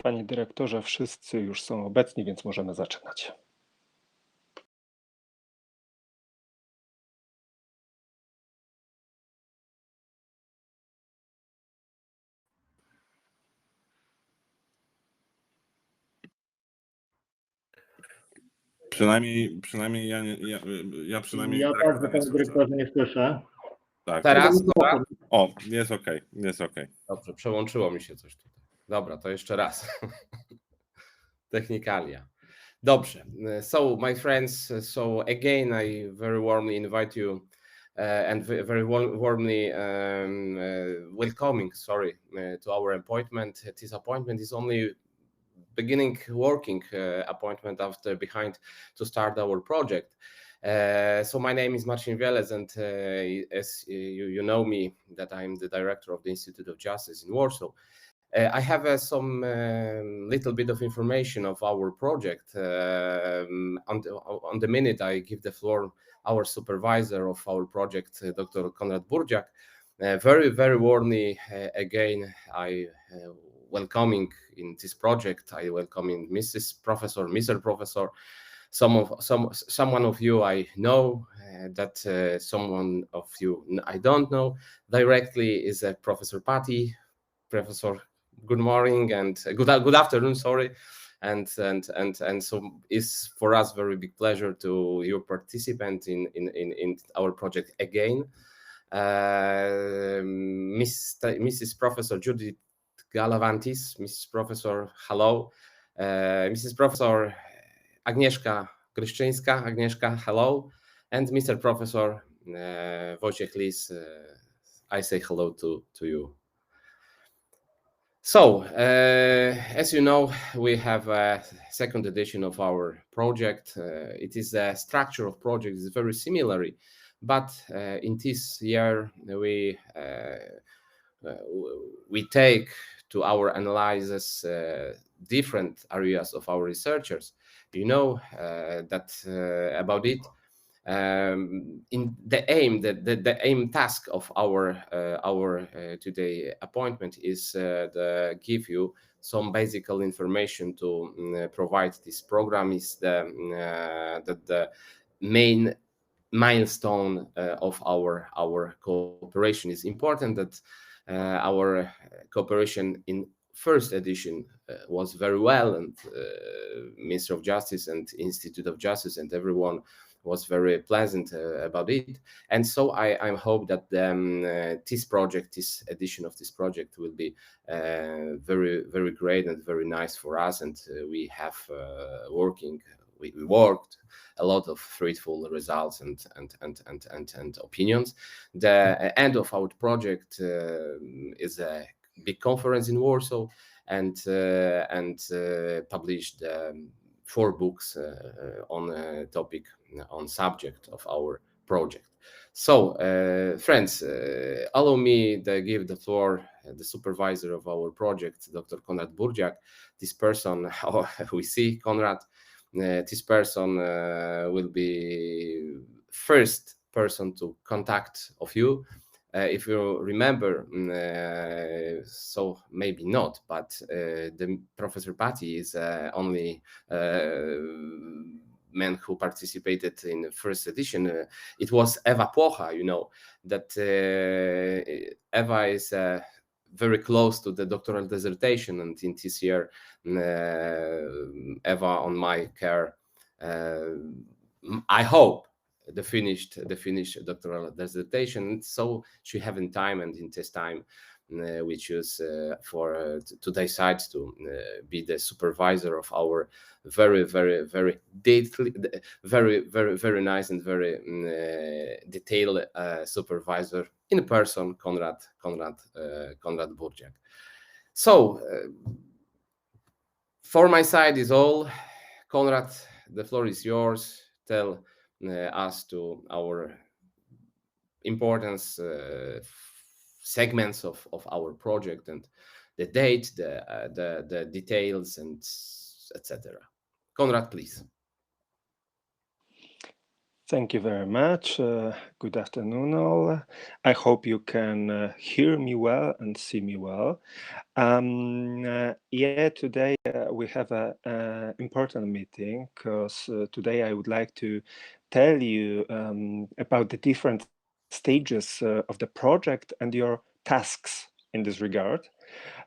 Panie dyrektorze, wszyscy już są obecni, więc możemy zaczynać. Przynajmniej ja przynajmniej. Ja także, panie dyrektorze, nie słyszę. Tak. Teraz? Dobra. O, jest okej, jest okej. Dobrze, przełączyło mi się coś tutaj. Dobra, to jeszcze raz. Technikalia. Dobrze. So, my friends, so again, I very warmly invite you and very warmly welcoming, to our appointment. This appointment is only beginning working appointment after behind to start our project. So my name is Marcin Wieles, and as you know me, that I'm the director of the Institute of Justice in Warsaw. I have some little bit of information of our project. On the minute, I give the floor our supervisor of our project, Dr. Konrad Burdziak. Very, very warmly, again, I welcoming in this project. I welcoming Mrs. Professor, Mr. Professor. Someone of you I know, that someone of you I don't know directly is Professor Patti. Professor, good morning and good afternoon. Sorry, and so it's for us very big pleasure to your participant in our project again. Mrs. Professor Judith Galavantis, Mrs. Professor, hello. Mrs. Professor Agnieszka Gryszczyńska, Agnieszka, hello. And Mr. Professor Wojciech Lis, I say hello to you. So, as you know, we have a second edition of our project. It is a structure of project is very similar, but in this year we take to our analysis different areas of our researchers. You know that about it. In the aim task of our today appointment is to give you some basic information to provide this program is the main milestone of our cooperation. Is important that our cooperation in first edition was very well, and Minister of Justice and Institute of Justice and everyone was very pleasant about it. And so I hope that this project, this edition of this project will be very, very great and very nice for us. And we have we worked a lot of fruitful results and opinions. The end of our project is a big conference in Warsaw and published 4 books on a topic, on subject of our project. So, friends, allow me to give the floor the supervisor of our project, Dr. Konrad Burdziak. This person, we see Konrad, this person will be first person to contact of you. If you remember, so maybe not, but the Professor Patti is only man who participated in the first edition. It was Eva Plocha, you know, that Eva is very close to the doctoral dissertation, and in this year, Eva on my care, I hope, the finished doctoral dissertation. So she having time, and in this time we choose for to decide to be the supervisor of our very nice and very detailed supervisor in person, Konrad Burdziak. So for my side is all. Konrad, the floor is yours. Tell us to our importance segments of our project and the date, the details, and etc. Konrad, please. Thank you very much. Good afternoon, all. I hope you can hear me well and see me well. Yeah, today we have a important meeting because today I would like to tell you about the different stages of the project and your tasks in this regard.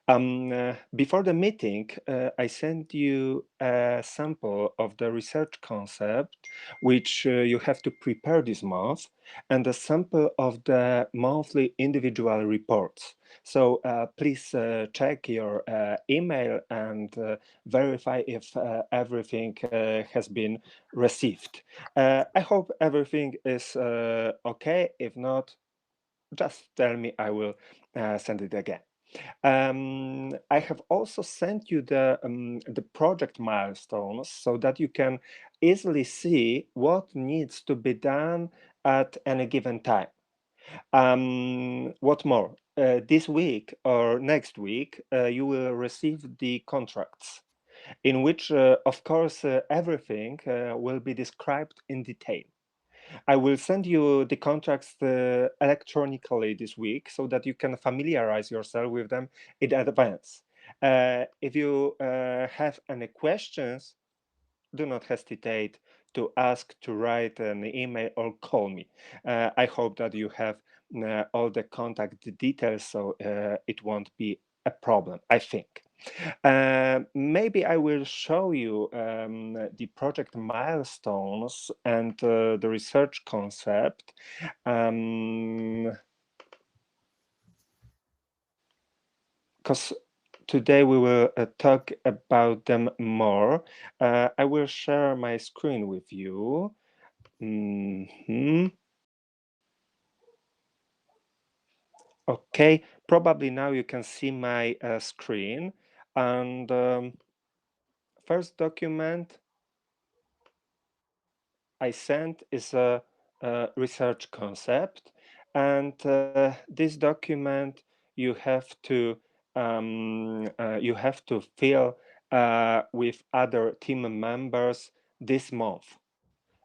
Before the meeting, I sent you a sample of the research concept, which you have to prepare this month, and a sample of the monthly individual reports. So please check your email and verify if everything has been received. I hope everything is okay. If not, just tell me, I will send it again. I have also sent you the project milestones so that you can easily see what needs to be done at any given time. What more? This week or next week, you will receive the contracts in which, of course, everything will be described in detail. I will send you the contracts electronically this week so that you can familiarize yourself with them in advance. If you have any questions, do not hesitate to ask, to write an email or call me. I hope that you have all the contact details, so it won't be a problem, I think. Maybe I will show you the project milestones and the research concept. Because today we will talk about them more. I will share my screen with you. Okay, probably now you can see my screen. And first document I sent is a research concept, and this document you have to fill with other team members this month.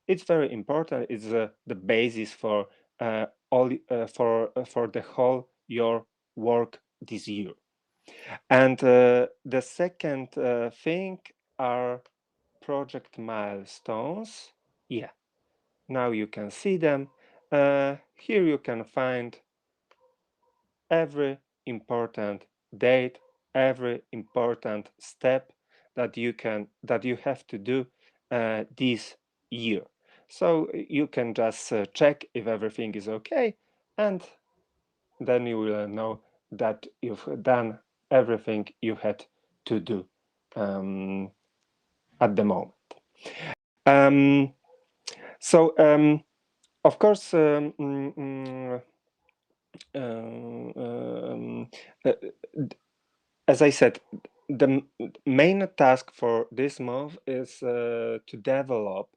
It's very important. It's the basis for all for the whole your work this year. And the second thing are project milestones. Yeah, now you can see them. Here you can find every important date, every important step that you have to do this year. So you can just check if everything is okay, and then you will know that you've done everything you had to do at the moment. So of course, as I said, the main task for this month is to develop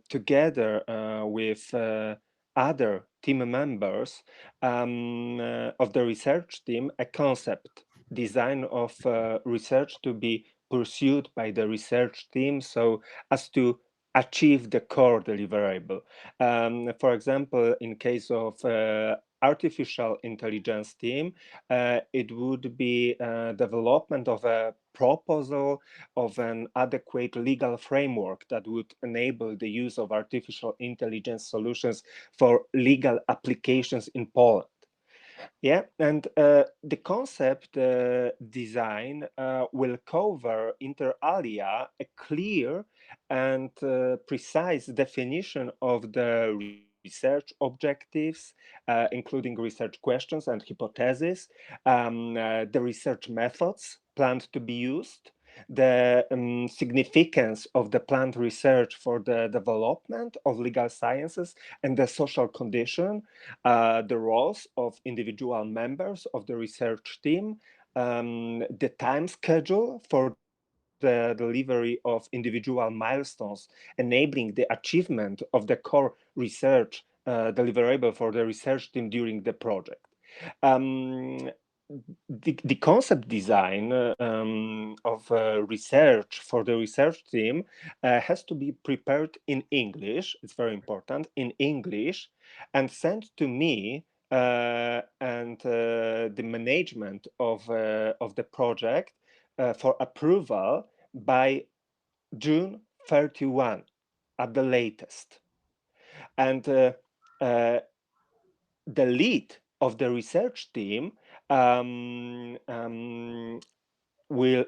together with other team members of the research team a concept design of research to be pursued by the research team so as to achieve the core deliverable. For example, in case of artificial intelligence team, it would be development of a proposal of an adequate legal framework that would enable the use of artificial intelligence solutions for legal applications in Poland. Yeah, and the concept design will cover inter alia a clear and precise definition of the research objectives, including research questions and hypotheses, the research methods planned to be used, the significance of the planned research for the development of legal sciences and the social condition, the roles of individual members of the research team, the time schedule for the delivery of individual milestones, enabling the achievement of the core research deliverable for the research team during the project. the concept design of research for the research team has to be prepared in English. It's very important in English, and sent to me and the management of the project for approval by June 31 at the latest. And uh, the lead of the research team will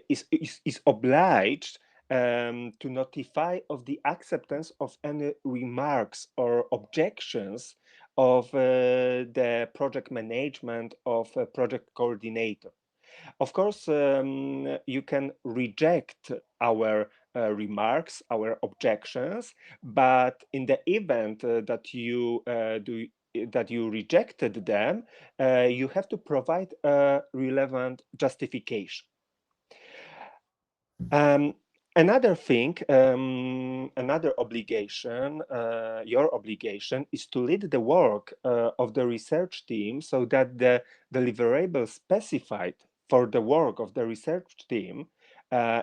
is obliged to notify of the acceptance of any remarks or objections of the project management of a project coordinator. Of course, you can reject our remarks, our objections, but in the event that you rejected them, you have to provide a relevant justification. Um, Another thing, another obligation, your obligation is to lead the work of the research team so that the deliverables specified for the work of the research team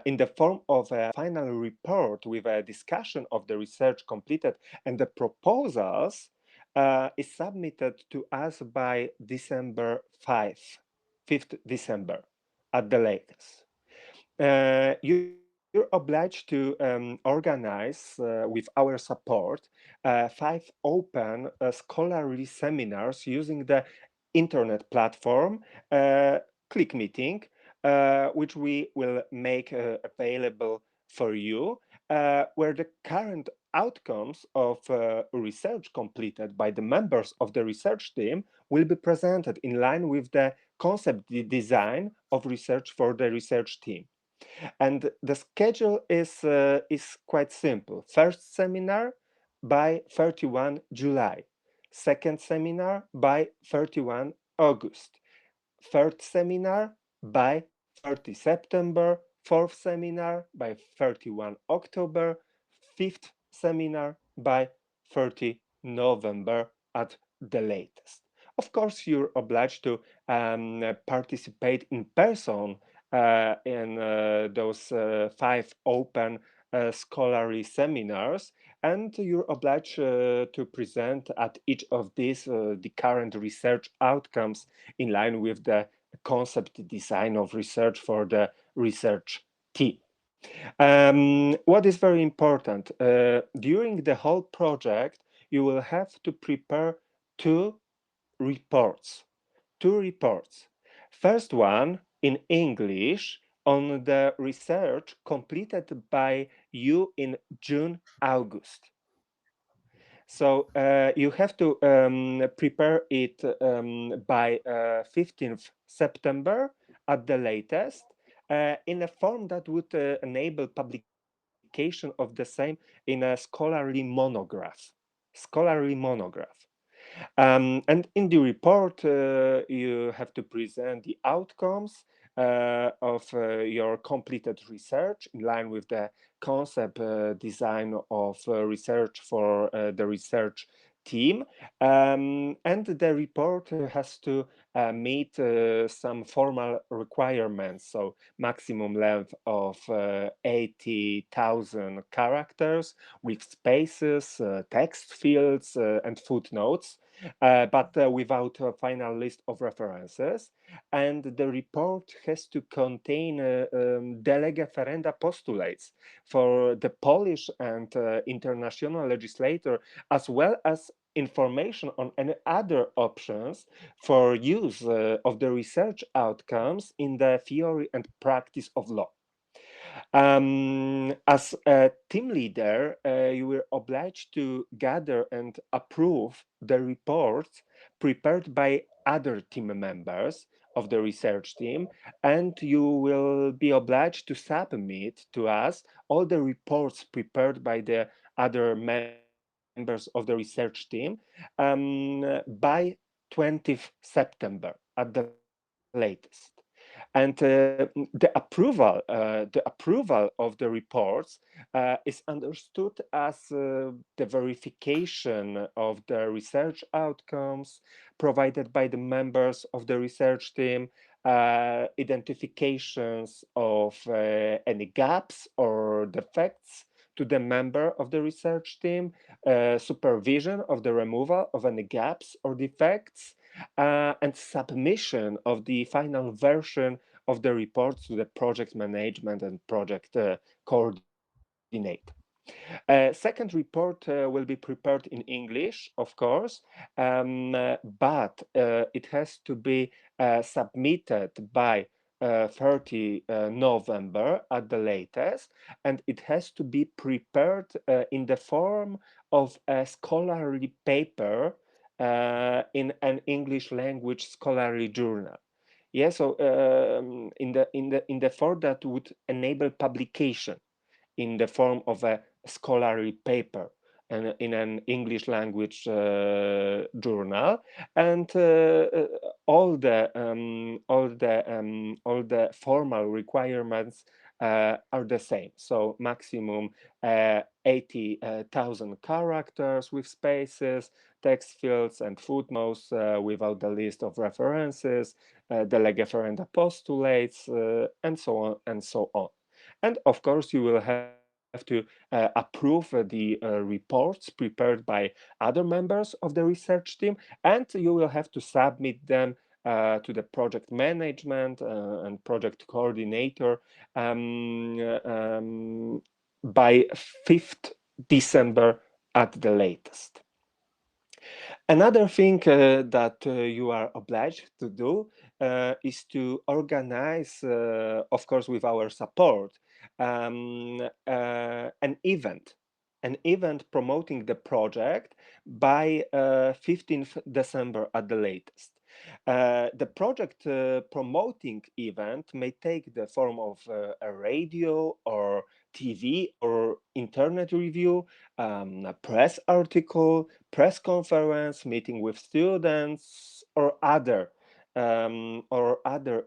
in the form of a final report with a discussion of the research completed and the proposals is submitted to us by December 5th December at the latest. You're obliged to organize with our support 5 open scholarly seminars using the internet platform Click Meeting, which we will make available for you, where the current outcomes of research completed by the members of the research team will be presented in line with the concept design of research for the research team. And the schedule is quite simple. First seminar by 31 July, second seminar by 31 August, third seminar by 30 September, fourth seminar by 31 October, fifth seminar by 30 November at the latest. Of course, you're obliged to participate in person in those 5 open scholarly seminars, and you're obliged to present at each of these the current research outcomes in line with the concept design of research for the research team. What is very important, during the whole project, you will have to prepare two reports. First one in English on the research completed by you in June, August. So you have to prepare it by 15th September at the latest in a form that would enable publication of the same in a scholarly monograph. And in the report, you have to present the outcomes of your completed research in line with the concept design of research for the research team. And the report has to meet some formal requirements, so maximum length of 80,000 characters with spaces, text fields, and footnotes. But without a final list of references. And the report has to contain de lege ferenda postulates for the Polish and international legislator, as well as information on any other options for use of the research outcomes in the theory and practice of law. As a team leader, you were obliged to gather and approve the reports prepared by other team members of the research team, and you will be obliged to submit to us all the reports prepared by the other members of the research team by 20th September at the latest. And the approval of the reports is understood as the verification of the research outcomes provided by the members of the research team, identifications of any gaps or defects to the member of the research team, supervision of the removal of any gaps or defects, and submission of the final version of the report to the project management and project coordinator. Second report will be prepared in English, of course, but it has to be submitted by 30 November at the latest, and it has to be prepared in the form of a scholarly paper in an English language scholarly journal. Yeah, so in the form that would enable publication in the form of a scholarly paper and in an English language journal, and all the formal requirements are the same. So maximum 80,000 characters with spaces, text fields, and footnotes without the list of references, the legiferenda postulates, and so on and so on. And of course, you will have to approve the reports prepared by other members of the research team, and you will have to submit them to the project management and project coordinator by 5th December at the latest. Another thing that you are obliged to do is to organize, of course, with our support, an event promoting the project by 15th December at the latest. The project promoting event may take the form of a radio or TV or internet review, a press article, press conference, meeting with students, or other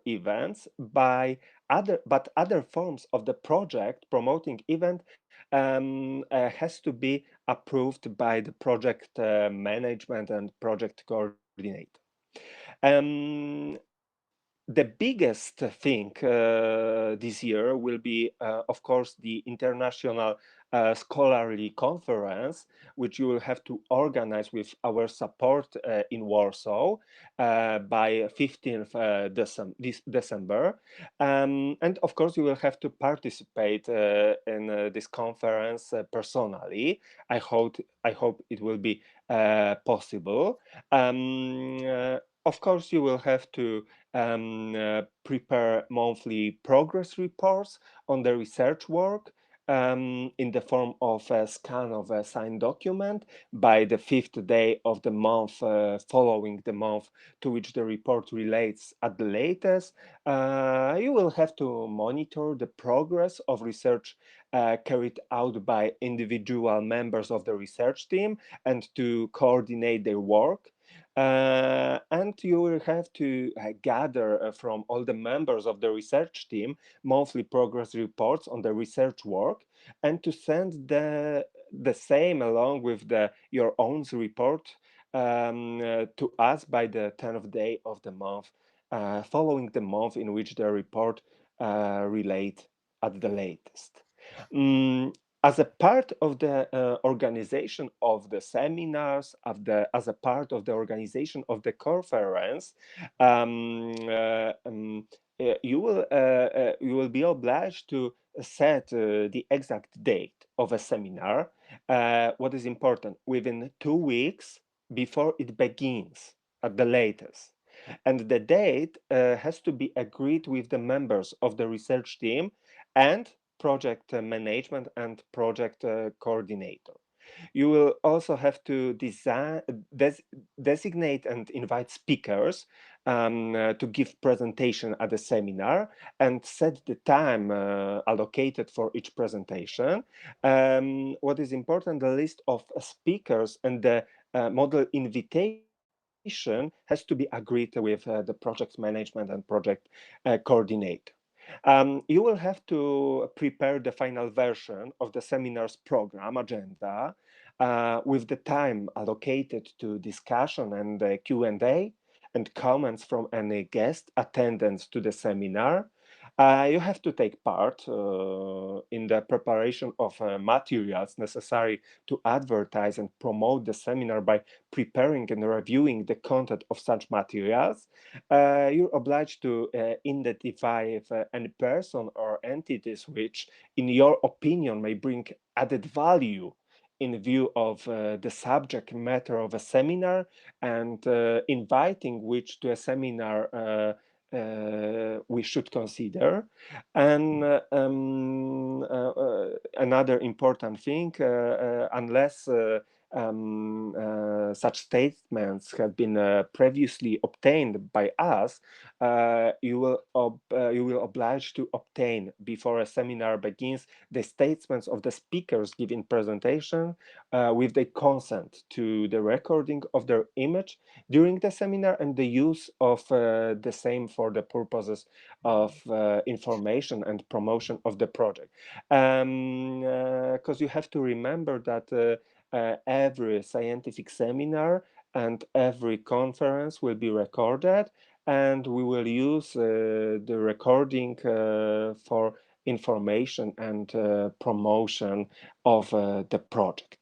events by other forms of the project promoting event has to be approved by the project management and project coordinator. The biggest thing this year will be, of course, the International Scholarly Conference, which you will have to organize with our support in Warsaw by 15th December. And of course, you will have to participate in this conference personally. I hope it will be possible. Of course, you will have to prepare monthly progress reports on the research work in the form of a scan of a signed document by the 5th day of the month following the month to which the report relates at the latest. You will have to monitor the progress of research carried out by individual members of the research team and to coordinate their work. And you will have to gather from all the members of the research team monthly progress reports on the research work and to send the same along with your own report to us by the 10th day of the month following the month in which the report relate at the latest. As a part of the organization of the seminars, as a part of the organization of the conference, you will be obliged to set the exact date of a seminar. What is important, within 2 weeks before it begins at the latest. And the date has to be agreed with the members of the research team and project management and project coordinator. You will also have to designate and invite speakers to give presentation at the seminar and set the time allocated for each presentation. What is important, the list of speakers and the model invitation has to be agreed with the project management and project coordinator. You will have to prepare the final version of the seminar's program agenda with the time allocated to discussion and Q&A and comments from any guest attendance to the seminar. You have to take part in the preparation of materials necessary to advertise and promote the seminar by preparing and reviewing the content of such materials. You're obliged to identify if any person or entities which, in your opinion, may bring added value in view of the subject matter of a seminar and inviting which to a seminar we should consider. And another important thing, unless such statements have been previously obtained by us, you will oblige to obtain before a seminar begins the statements of the speakers giving presentation with the consent to the recording of their image during the seminar and the use of the same for the purposes of information and promotion of the project. Because you have to remember that every scientific seminar and every conference will be recorded, and we will use the recording for information and promotion of the project.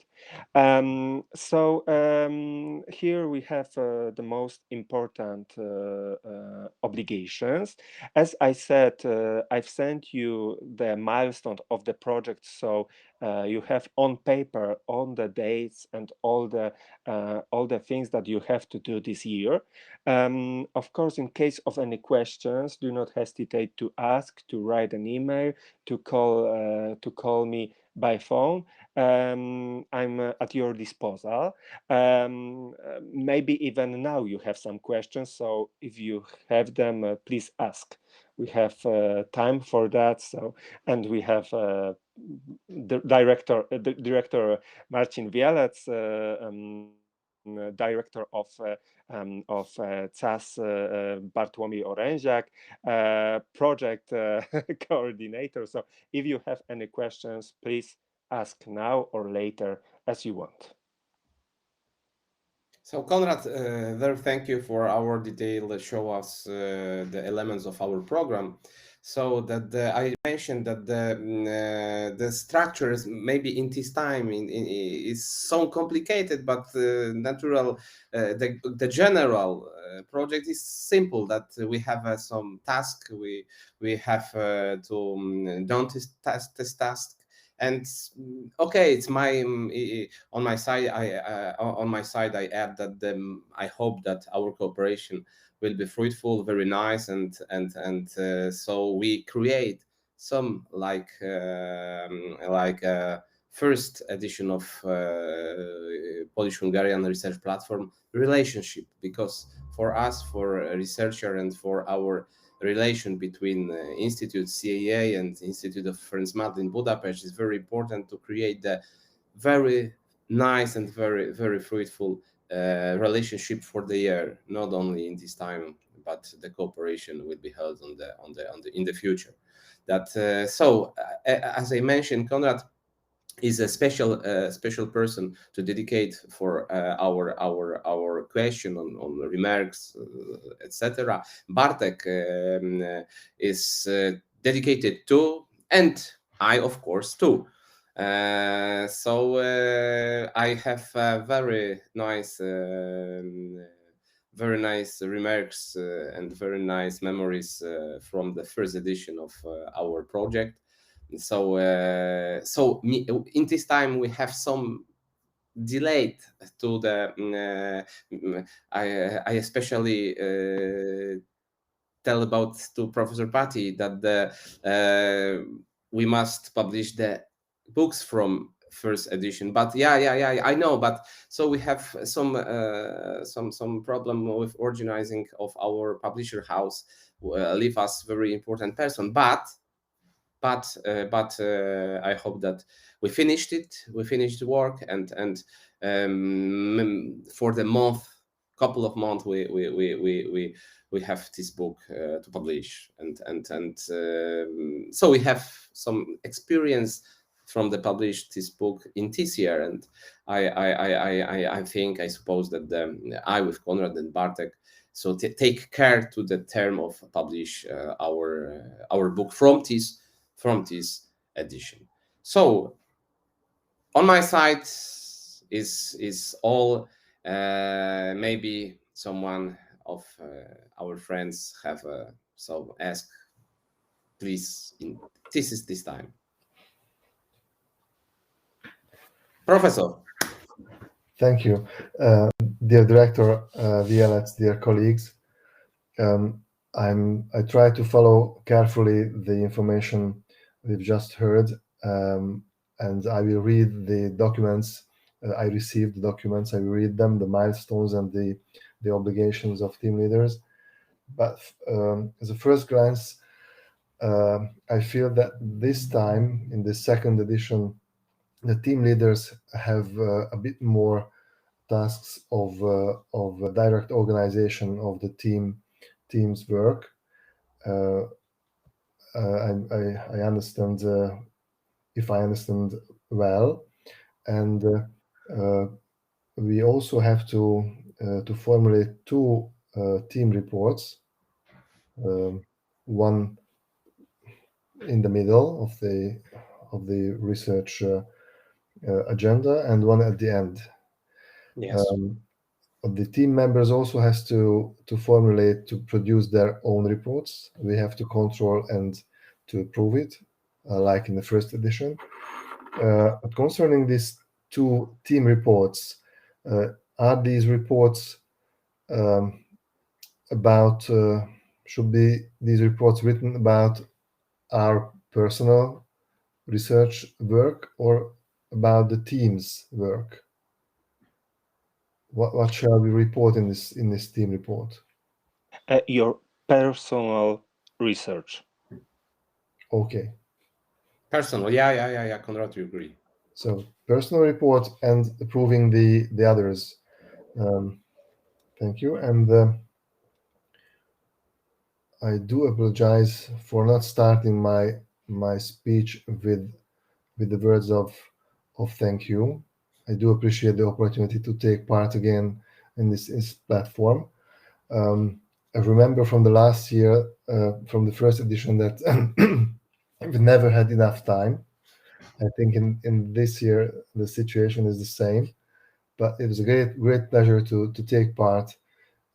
Here we have the most important obligations. As I said, I've sent you the milestone of the project, so you have on paper all the dates and all the things that you have to do this year. Of course, in case of any questions, do not hesitate to ask, to write an email, to call me by phone. I'm at your disposal. Maybe even now you have some questions, so if you have them, please ask. We have time for that. So, and we have the director Marcin Wielec, director of CAS Bartłomiej Oręziak, project coordinator. So if you have any questions, please ask now or later as you want. So Konrad, very thank you for our detailed show us the elements of our program. So that I mentioned that the structures maybe in this time is so complicated, but natural the general project is simple. That we have some task we have to done this task. And okay, it's my on my side. I add that I hope that our cooperation will be fruitful, very nice, and so we create some like first edition of Polish-Hungarian Research Platform relationship, because for us, for a researcher, and for our relation between Institute CAA and Institute of Franz Madl in Budapest is very important to create the very nice and very very fruitful relationship for the year, not only in this time, but the cooperation will be held in the future. That as I mentioned, Konrad is a special person to dedicate for our question on remarks, etc. Bartek is dedicated to, and I of course too. So I have very nice remarks and very nice memories from the first edition of our project. So in this time we have some delayed to the I especially tell about to Professor Patti that we must publish the books from first edition, but yeah I know, but so we have some problem with organizing of our publisher house, leave us very important person, but I hope that we finished it. We finished the work, and for the month couple of months we have this book to publish, and so we have some experience from the published this book in this year, and I think, I suppose that I with Konrad and Bartek so take care to the term of publish our book from this edition. So on my side is all. Maybe someone of our friends have so ask, please. This is this time, Professor. Thank you, dear director, VLX, dear colleagues. I try to follow carefully the information we've just heard, and I will read the documents. I received the documents. I will read them, the milestones and the obligations of team leaders. But as a first glance, I feel that this time, in the second edition, the team leaders have a bit more tasks of direct organization of the team's work. I understand, if I understand well, and we also have to formulate two team reports, one in the middle of the research agenda and one at the end. Yes. The team members also has to formulate, to produce their own reports. We have to control and to approve it, like in the first edition. But concerning these two team reports, are these reports about, should be these reports written about our personal research work or about the team's work? What shall we report in this team report? Your personal research. Okay. Personal, yeah. Konrad, you agree? So personal report and approving the others. Thank you. And I do apologize for not starting my speech with the words of thank you. I do appreciate the opportunity to take part again in this platform. I remember from the last year, from the first edition, that we've never had enough time. I think in this year the situation is the same, but it was a great pleasure to take part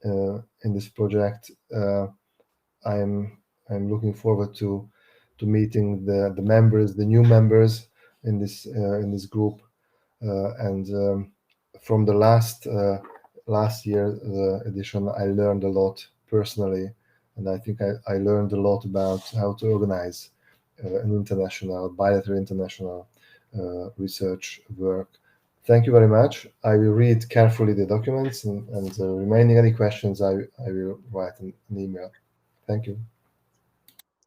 in this project. I'm looking forward to meeting the members, the new members in this group, and from the last year edition, I learned a lot personally, and I think I learned a lot about how to organize an international, bilateral international research work. Thank you very much. I will read carefully the documents, and remaining any questions, I will write an email. Thank you.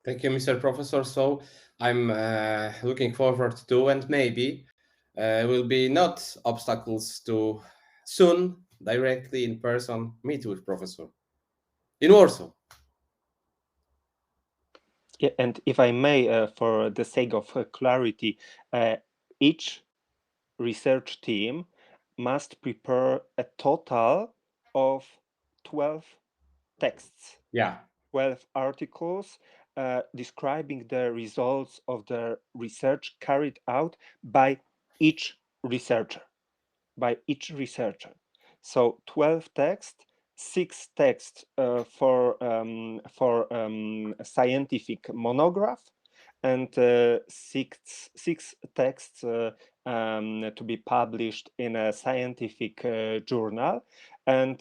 Thank you, Mr. Professor. So I'm looking forward to, and maybe will be not obstacles to soon directly in person meet with Professor in Warsaw. Yeah, and if I may, for the sake of clarity, each research team must prepare a total of 12 texts. Yeah. 12 articles describing the results of the research carried out by each researcher. So 12 texts, 6 texts for a scientific monograph, and six texts to be published in a scientific journal, and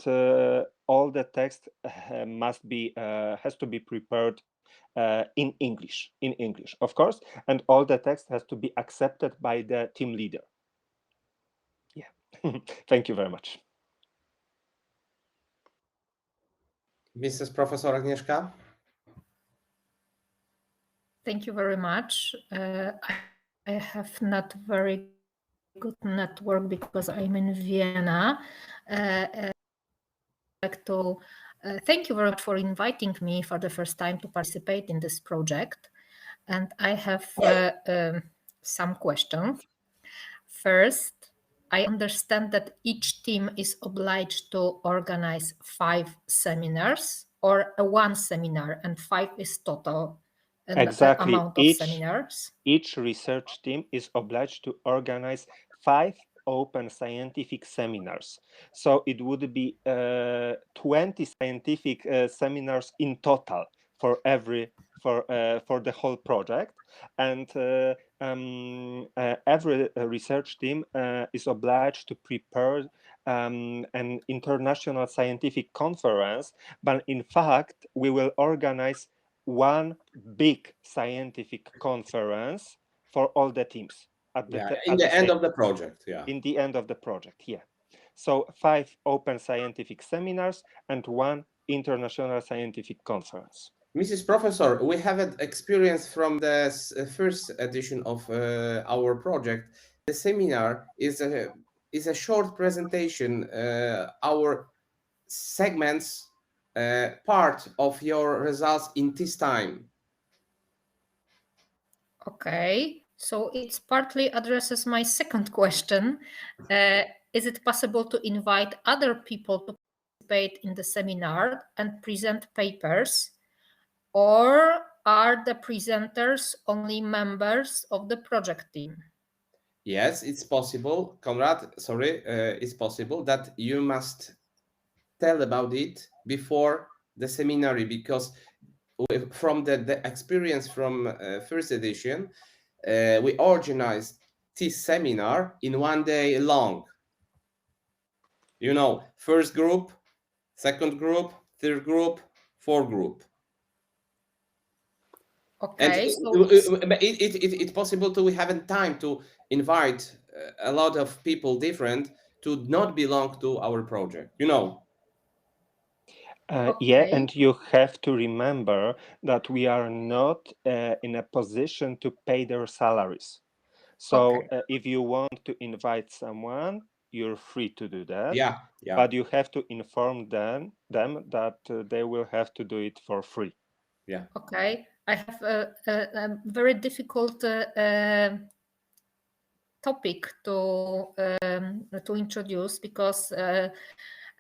all the text has to be prepared in English, of course, and all the text has to be accepted by the team leader. Yeah. Thank you very much. Mrs. Professor Agnieszka? Thank you very much. I have not very good network because I'm in Vienna. like to thank you very much for inviting me for the first time to participate in this project. And I have some questions. First, I understand that each team is obliged to organize 5 seminars or one seminar, and 5 is total Exactly. amount of seminars. Each research team is obliged to organize 5 open scientific seminars. So it would be 20 scientific seminars in total for the whole project, and every research team is obliged to prepare an international scientific conference. But in fact, we will organize one big scientific conference for all the teams at the end of the project. In the end of the project, So 5 open scientific seminars and 1 international scientific conference. Mrs. Professor, we have an experience from the first edition of our project. The seminar is a short presentation, our segments, part of your results in this time. Okay, so it partly addresses my second question. Is it possible to invite other people to participate in the seminar and present papers, or are the presenters only members of the project team? Yes, it's possible, Konrad. Sorry, it's possible that you must tell about it before the seminar, because from the experience from first edition, we organized this seminar in 1 day long. You know, first group, second group, third group, fourth group. Okay, and so it's possible to we haven't time to invite a lot of people different to not belong to our project, you know. Yeah, and you have to remember that we are not in a position to pay their salaries. So if you want to invite someone, you're free to do that. Yeah. But you have to inform them that they will have to do it for free. Yeah. Okay, I have a very difficult topic to introduce, because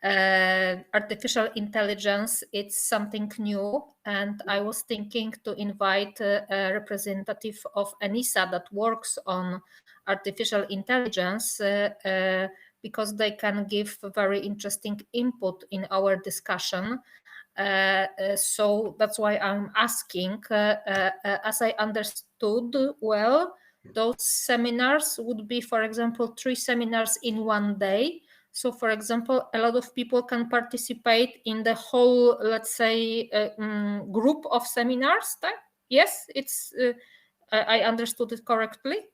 artificial intelligence, it's something new, and I was thinking to invite a representative of ENISA that works on artificial intelligence, because they can give very interesting input in our discussion. So that's why I'm asking. As I understood well, those seminars would be, for example, 3 seminars in 1 day. So, for example, a lot of people can participate in the whole, let's say, group of seminars. Yes, it's. I understood it correctly.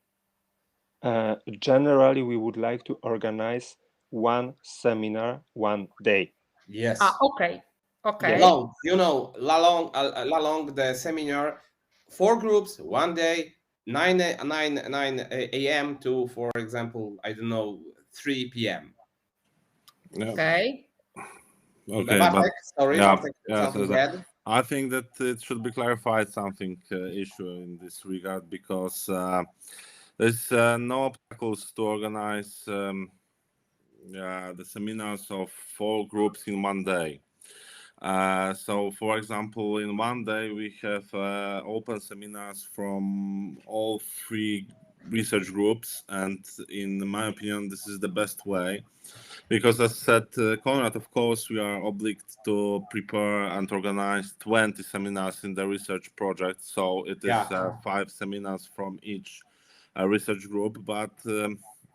Generally, we would like to organize 1 seminar 1 day. Yes. Okay. Long, you know, long the seminar, 4 groups, 1 day, 9 a.m. to, for example, I don't know, 3 p.m. Okay. Bartek, sorry, Bartek, I think that it should be clarified something issue in this regard, because there's no obstacles to organize the seminars of 4 groups in 1 day. So, for example, in 1 day we have open seminars from all 3 research groups, and in my opinion, this is the best way, because as said Konrad, of course, we are obliged to prepare and organize 20 seminars in the research project. So it is 5 seminars from each research group. But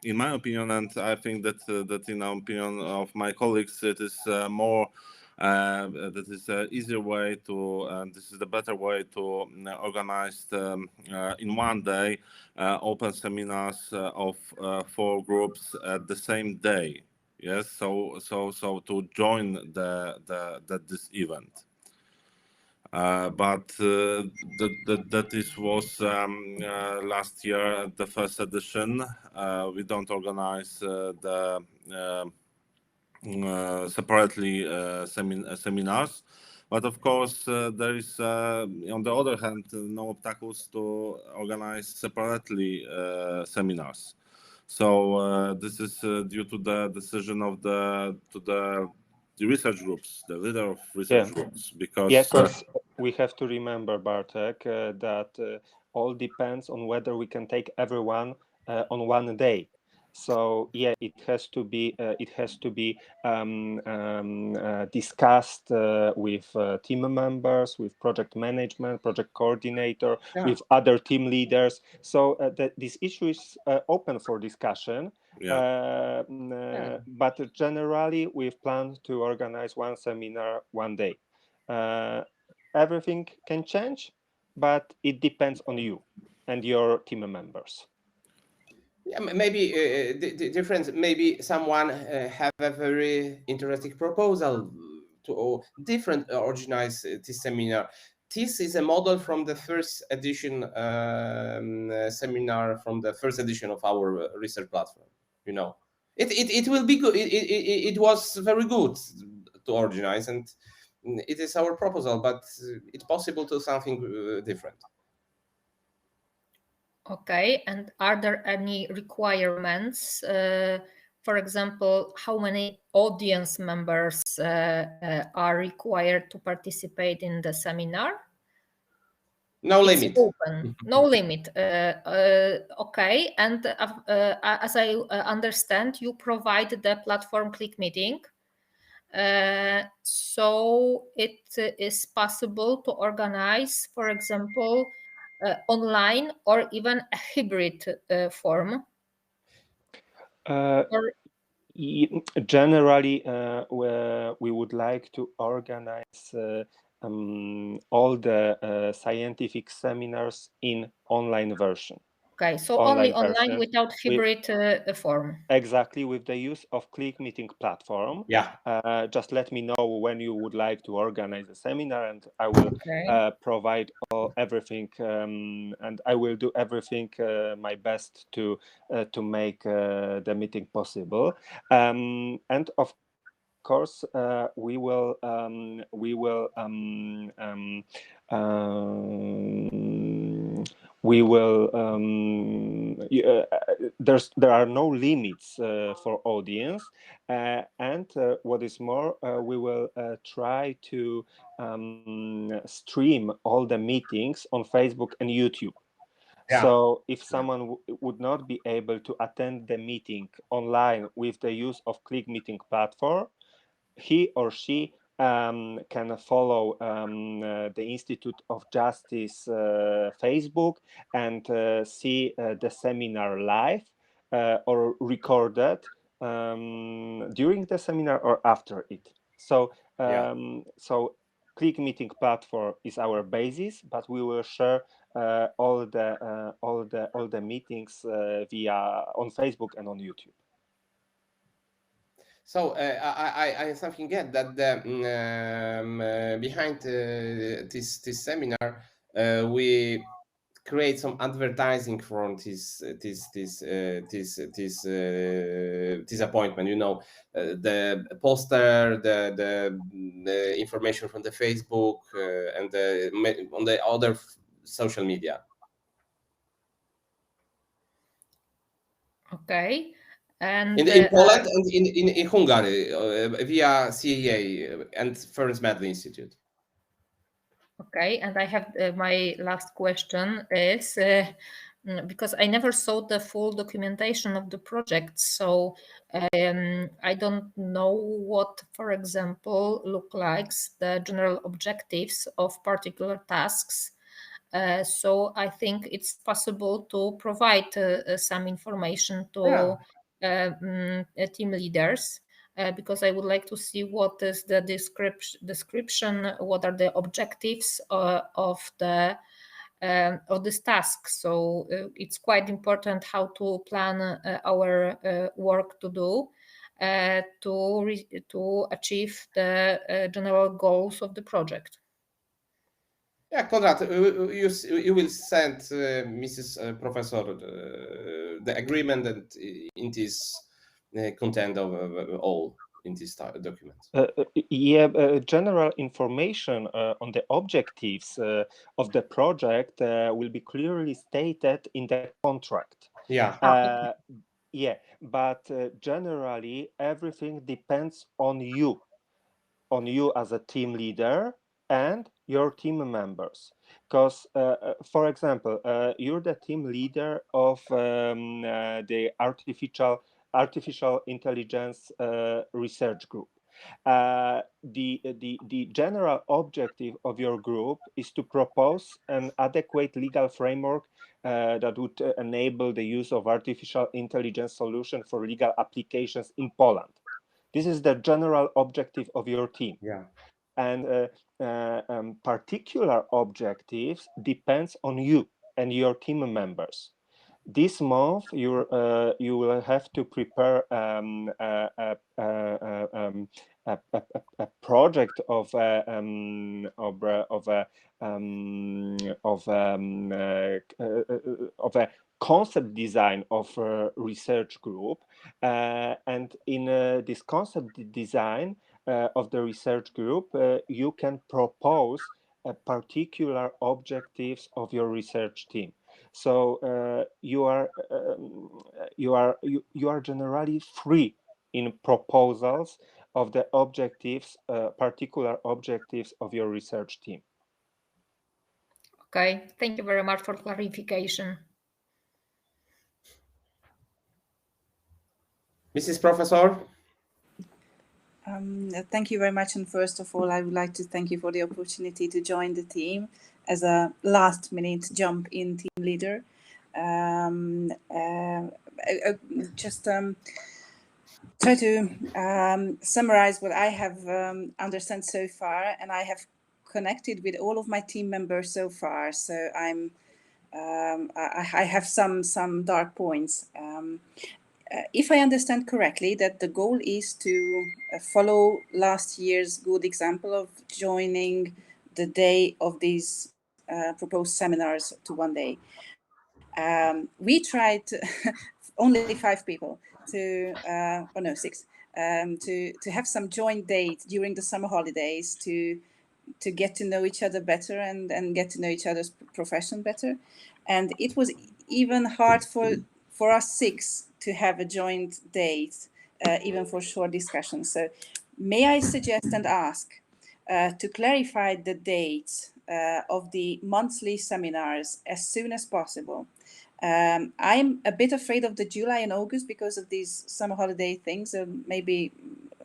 in my opinion, and I think that in the opinion of my colleagues, it is more. That is an easier way to, and this is the better way to organize in 1 day open seminars of 4 groups at the same day. Yes, so to join this event. But that was last year, the first edition. We don't organize separately seminars. But of course, there is, on the other hand, no obstacles to organize separately seminars. So this is due to the decision of the research groups, the leader of research groups, because we have to remember, Bartek, that all depends on whether we can take everyone on one day. So yeah, it has to be discussed with team members, with project management, project coordinator, with other team leaders. So this issue is open for discussion. But generally, we've planned to organize one seminar one day. Everything can change, but it depends on you and your team members. Yeah, maybe the difference. Maybe someone have a very interesting proposal to different organize this seminar. This is a model from the first edition seminar from the first edition of our research platform. You know, it will be good. It was very good to organize, and it is our proposal, but it's possible to something different. Okay, and are there any requirements? For example, how many audience members are required to participate in the seminar? No limit. Open. No limit. Okay, and as I understand, you provide the platform Click Meeting. So it is possible to organize, for example, online or even a hybrid form? Generally, we would like to organize all the scientific seminars in online version. Okay, so only online without hybrid form. Exactly, with the use of Click Meeting platform. Yeah. Just let me know when you would like to organize a seminar, and I will provide everything, and I will do everything my best to make the meeting possible. And of course, we will there are no limits for audience, and what is more, we will try to stream all the meetings on Facebook and YouTube. So if someone would not be able to attend the meeting online with the use of Click Meeting platform, he or she can follow the Institute of Justice Facebook and see the seminar live or recorded during the seminar or after it. So so Click Meeting platform is our basis, but we will share all the meetings via on Facebook and on YouTube. So I something get that behind this seminar we create some advertising from this appointment. You know, the poster, the information from the Facebook and on the other social media. Okay. And in Poland and in Hungary via CEA and Ferenc Medley Institute. Okay, and I have my last question is because I never saw the full documentation of the project, so I don't know what, for example, look like the general objectives of particular tasks. So I think it's possible to provide some information to team leaders. Because I would like to see what is the description, what are the objectives of this task. So it's quite important how to plan our work to do to achieve the general goals of the project. Yeah, Konrad, you will send Mrs. Professor the agreement and in this content of all. in this document? General information on the objectives of the project will be clearly stated in the contract. Yeah. But generally everything depends on you as a team leader and your team members. Because, for example, you're the team leader of the artificial intelligence research group. The general objective of your group is to propose an adequate legal framework that would enable the use of artificial intelligence solution for legal applications in Poland. This is the general objective of your team. Yeah. And particular objectives depends on you and your team members. This month, you will have to prepare a project of a concept design of a research group, and in this concept design of the research group, you can propose particular objectives of your research team. So you are generally free in proposals of the objectives, particular objectives of your research team. Okay, thank you very much for clarification. Mrs. Professor? Thank you very much. And first of all, I would like to thank you for the opportunity to join the team as a last minute jump in team leader. Just try to summarize what I have understood so far, and I have connected with all of my team members so far. So I have some dark points. If I understand correctly, that the goal is to follow last year's good example of joining the day of these proposed seminars to one day. We tried only 5 people or no, 6, to have some joint date during the summer holidays to get to know each other better and get to know each other's profession better. And it was even hard for us 6 to have a joint date, even for short discussions. So may I suggest and ask to clarify the dates of the monthly seminars as soon as possible. I'm a bit afraid of the July and August because of these summer holiday things. Maybe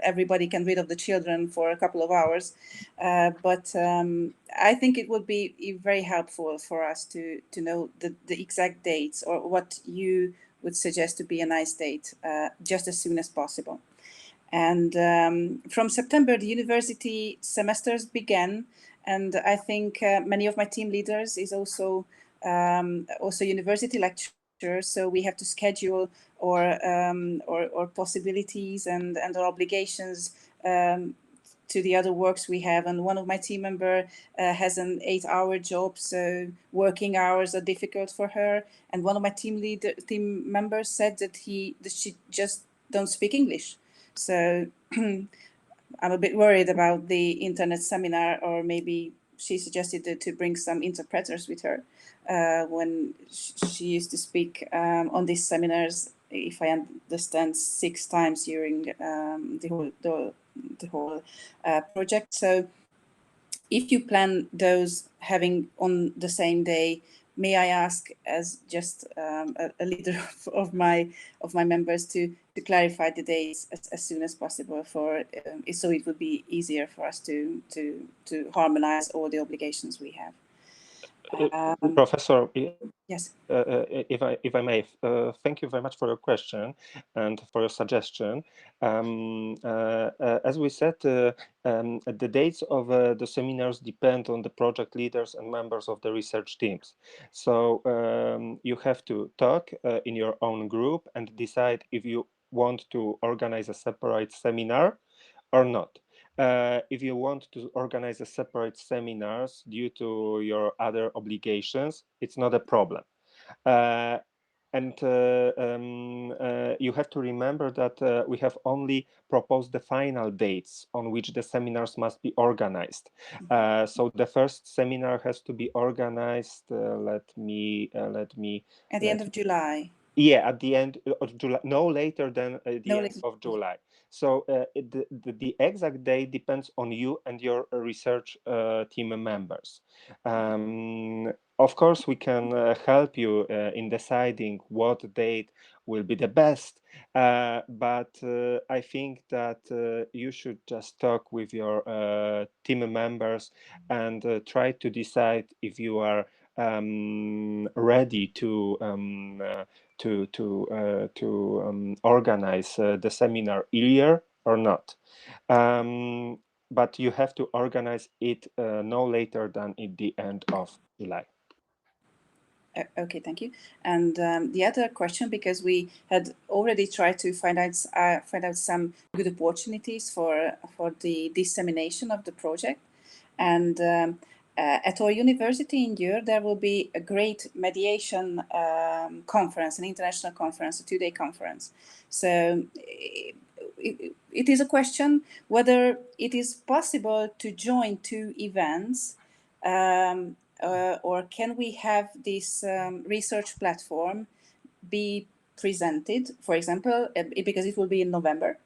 everybody can read of the children for a couple of hours. But I think it would be very helpful for us to know the exact dates, or what you would suggest to be a nice date, just as soon as possible. And from September, the university semesters began. And I think many of my team leaders is also university lecturers. So we have to schedule or possibilities and our obligations to the other works we have. And one of my team member has an 8-hour job, so working hours are difficult for her. And one of my team members said that she just don't speak English. So I'm a bit worried about the internet seminar, or maybe she suggested to bring some interpreters with her when she used to speak on these seminars, if I understand, 6 times during the whole project. So if you plan those having on the same day, may I ask, as just a leader of my members, to clarify the dates as soon as possible, so it would be easier for us to harmonize all the obligations we have. Professor, yes. If I may, thank you very much for your question and for your suggestion. As we said, the dates of the seminars depend on the project leaders and members of the research teams. So you have to talk in your own group and decide if you want to organize a separate seminar or not. If you want to organize a separate seminars due to your other obligations, it's not a problem. And you have to remember that we have only proposed the final dates on which the seminars must be organized. So the first seminar has to be organized. Let me. At the end of July. Yeah, at the end of July, no later than the No end later. of July. So the exact date depends on you and your research team members. Of course, we can help you in deciding what date will be the best, but I think that you should just talk with your team members and try to decide if you are ready to organize the seminar earlier or not. But you have to organize it no later than at the end of July. Okay, thank you. And the other question, because we had already tried to find out some good opportunities for the dissemination of the project, and at our university in Győr, there will be a great mediation conference, an international conference, a 2-day conference. So it is a question whether it is possible to join 2 events. Or can we have this research platform be presented, for example, because it will be in November,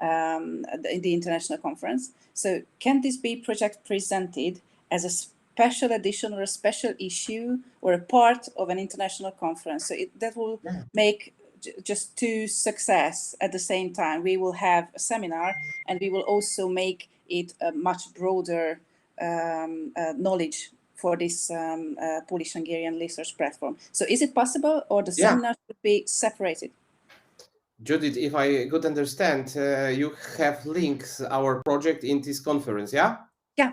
in the international conference. So can this be project presented as a special edition or a special issue or a part of an international conference? So that will make just 2 success at the same time. We will have a seminar and we will also make it a much broader knowledge for this Polish-Hungarian Research Platform. So is it possible, or the seminars should be separated? Judith, if I could understand, you have links our project in this conference, yeah? Yeah.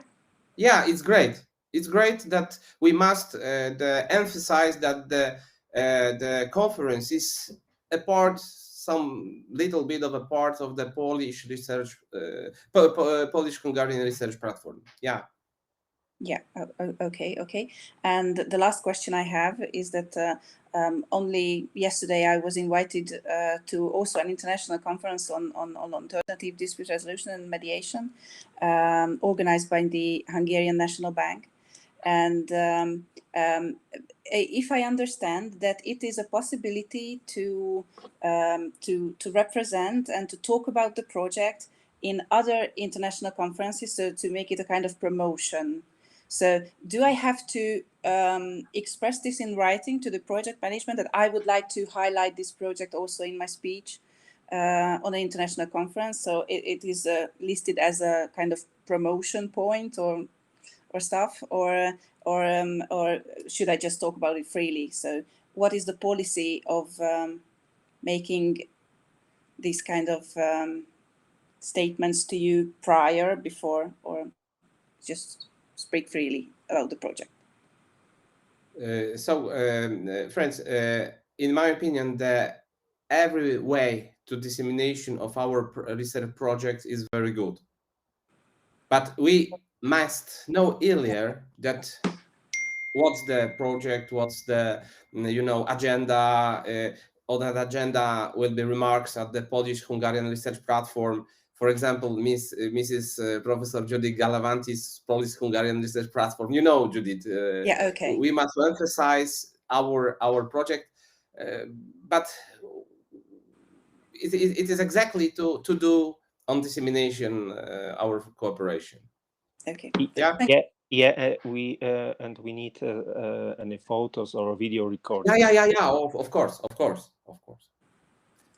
Yeah, it's great. It's great that we must emphasize that the conference is a part, some little bit of a part of the Polish research, Polish-Hungarian Research Platform. Yeah. Yeah. Okay. And the last question I have is that only yesterday I was invited to also an international conference on alternative dispute resolution and mediation, organized by the Hungarian National Bank. And if I understand that it is a possibility to represent and to talk about the project in other international conferences, so to make it a kind of promotion. So do I have to express this in writing to the project management that I would like to highlight this project also in my speech on an international conference? So it is listed as a kind of promotion point or stuff, or should I just talk about it freely? So what is the policy of making these kind of statements to you prior, before, or just speak freely about the project? Friends, in my opinion, every way to dissemination of our research project is very good. But we must know earlier that what's the project, what's the agenda. On that agenda will be remarks at the Polish-Hungarian Research Platform. For example, Mrs. Professor Judith Galavantis, Polish-Hungarian Research Platform. You know, Judith. Yeah. Okay. We must emphasize our project, but it is exactly to do on dissemination our cooperation. Okay. Yeah. We need any photos or video recording. Yeah. Of course.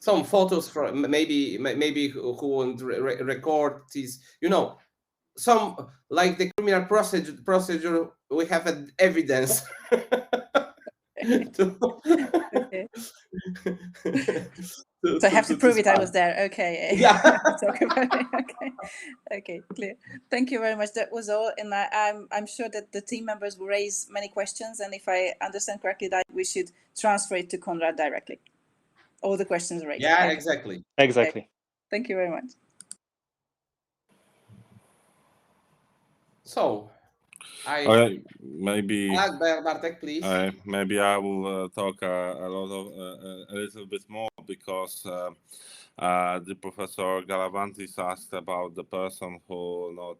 Some photos from maybe who won't record this. Some, like the criminal procedure, we have an evidence. Okay. So I have to prove it. I was there. Okay. Yeah. Talk about it. Okay. Clear. Thank you very much. That was all, and I'm sure that the team members will raise many questions, and if I understand correctly, that we should transfer it to Konrad directly. All the questions raised. Yeah, exactly. Exactly. Thank you very much. So Maybe Bartek, please. maybe I will talk a little bit more because the Professor Galavantis asked about the person who not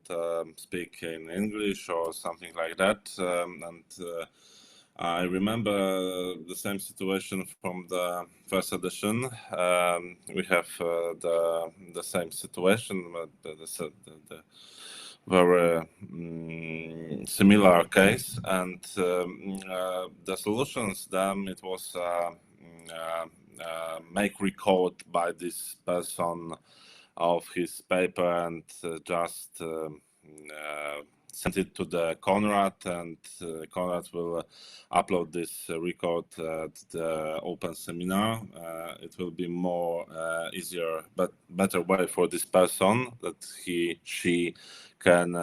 speak in English or something like that, and I remember the same situation from the first edition. We have the same situation, but the very similar case, and the solutions then it was make record by this person of his paper and just send it to the Conrad, and Conrad will upload this record at the open seminar. It will be more easier but better way for this person that she can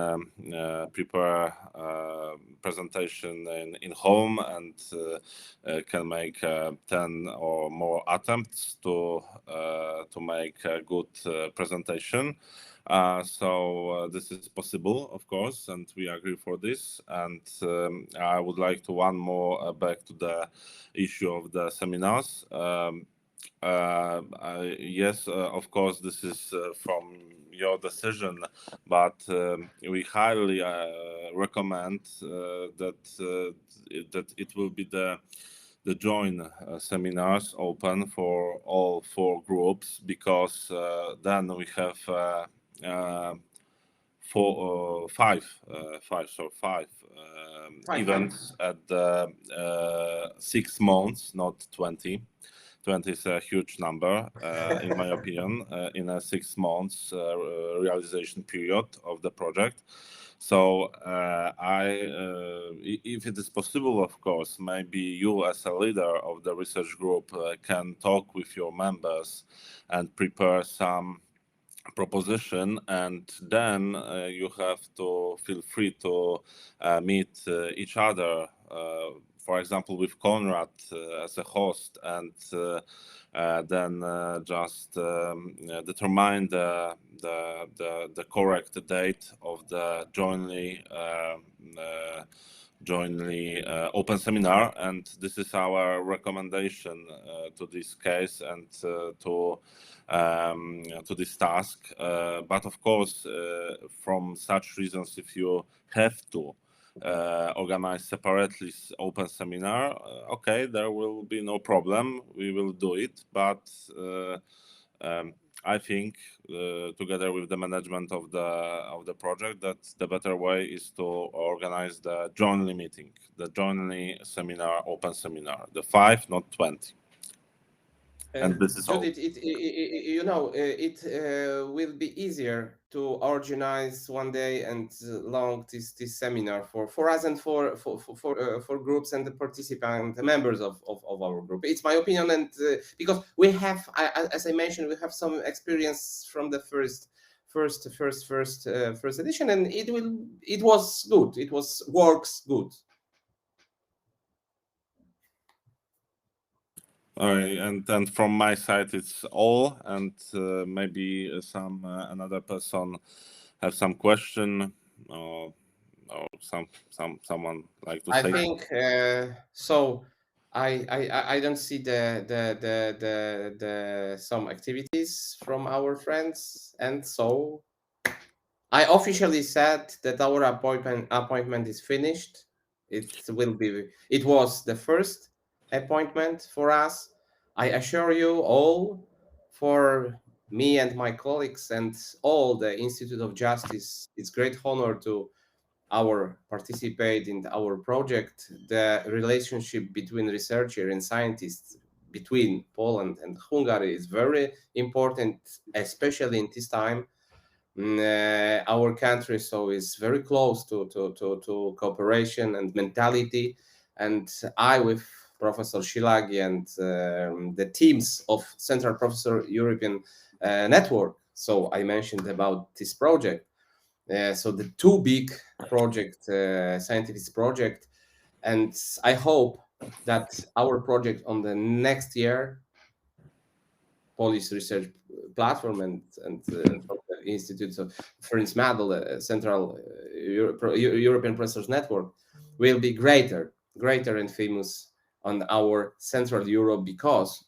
prepare presentation in home and can make 10 or more attempts to make a good presentation. So this is possible, of course, and we agree for this. And I would like to one more back to the issue of the seminars. Yes, of course, this is from your decision, but we highly recommend that it will be the joint seminars open for all 4 groups, because then we have five events at the 6 months, not 20. 20 is a huge number, in my opinion, in a 6 months realization period of the project. So if it is possible, of course, maybe you as a leader of the research group can talk with your members and prepare some proposition, and then you have to feel free to meet each other, for example with Conrad as a host, and then just determine the correct date of the jointly open seminar. And this is our recommendation to this case and to this task. But of course, from such reasons, if you have to organize separately open seminar, okay, there will be no problem, we will do it. But I think together with the management of the project, that the better way is to organize the jointly meeting, the jointly seminar, open seminar, the 5, not 20. And this is Judith, it will be easier to organize one day and long this seminar for us and for groups and the participants, the members of our group. It's my opinion, and because we have, as I mentioned, we have some experience from the first edition, and it was good. It works good. All right, and from my side it's all, and maybe another person have some question or someone like to say. I think so. I don't see the some activities from our friends, and so I officially said that our appointment is finished. It was the first appointment for us. I assure you all, for me and my colleagues and all the Institute of Justice, it's great honor to participate in our project. The relationship between researcher and scientists between Poland and Hungary is very important, especially in this time. Our country so is very close to cooperation and mentality, and I with Professor Szilagi and the teams of Central Professor European Network. So I mentioned about this project. So the 2 big project, scientific project, and I hope that our project on the next year, Polish Research Platform and Institute of Ferenc Madel, Central European Professors Network, will be greater and famous on our Central Europe, because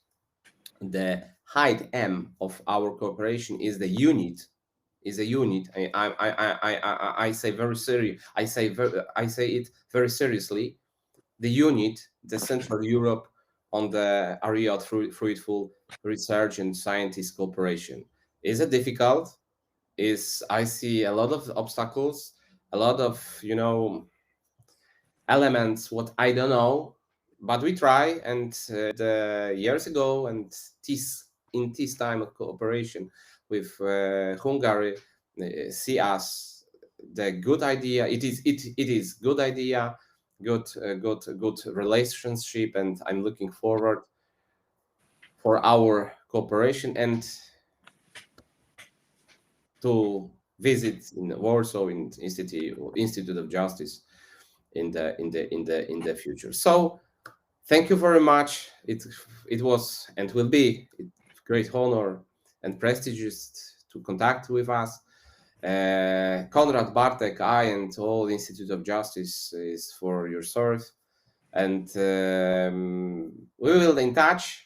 the height M of our cooperation is the unit. I say very serious. I say it very seriously. The unit, the Central Europe, on the area of fruitful research and scientist cooperation. Is it difficult? I see a lot of obstacles, a lot of elements what I don't know, but we try. And years ago, and in this time of cooperation with Hungary, see us the good idea. It is good idea, good relationship, and I'm looking forward for our cooperation and to visit in Warsaw in Institute of Justice in the future. So thank you very much. It was and will be a great honor and prestigious to contact with us. Konrad, Bartek, I, and all Institute of Justice is for your service, and we will in touch.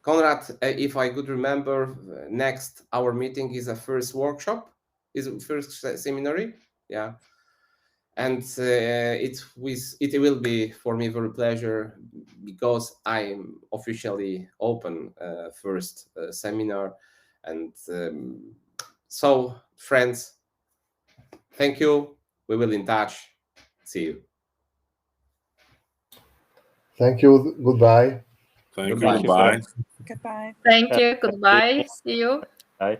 Konrad, if I could remember, next our meeting is a first workshop, is a first seminary, yeah. And it will be for me very pleasure, because I'm officially open first seminar. And so friends, thank you. We will in touch. See you. Thank you. Goodbye. Thank you. Goodbye. Goodbye. Goodbye. Thank you. Goodbye. See you. Bye.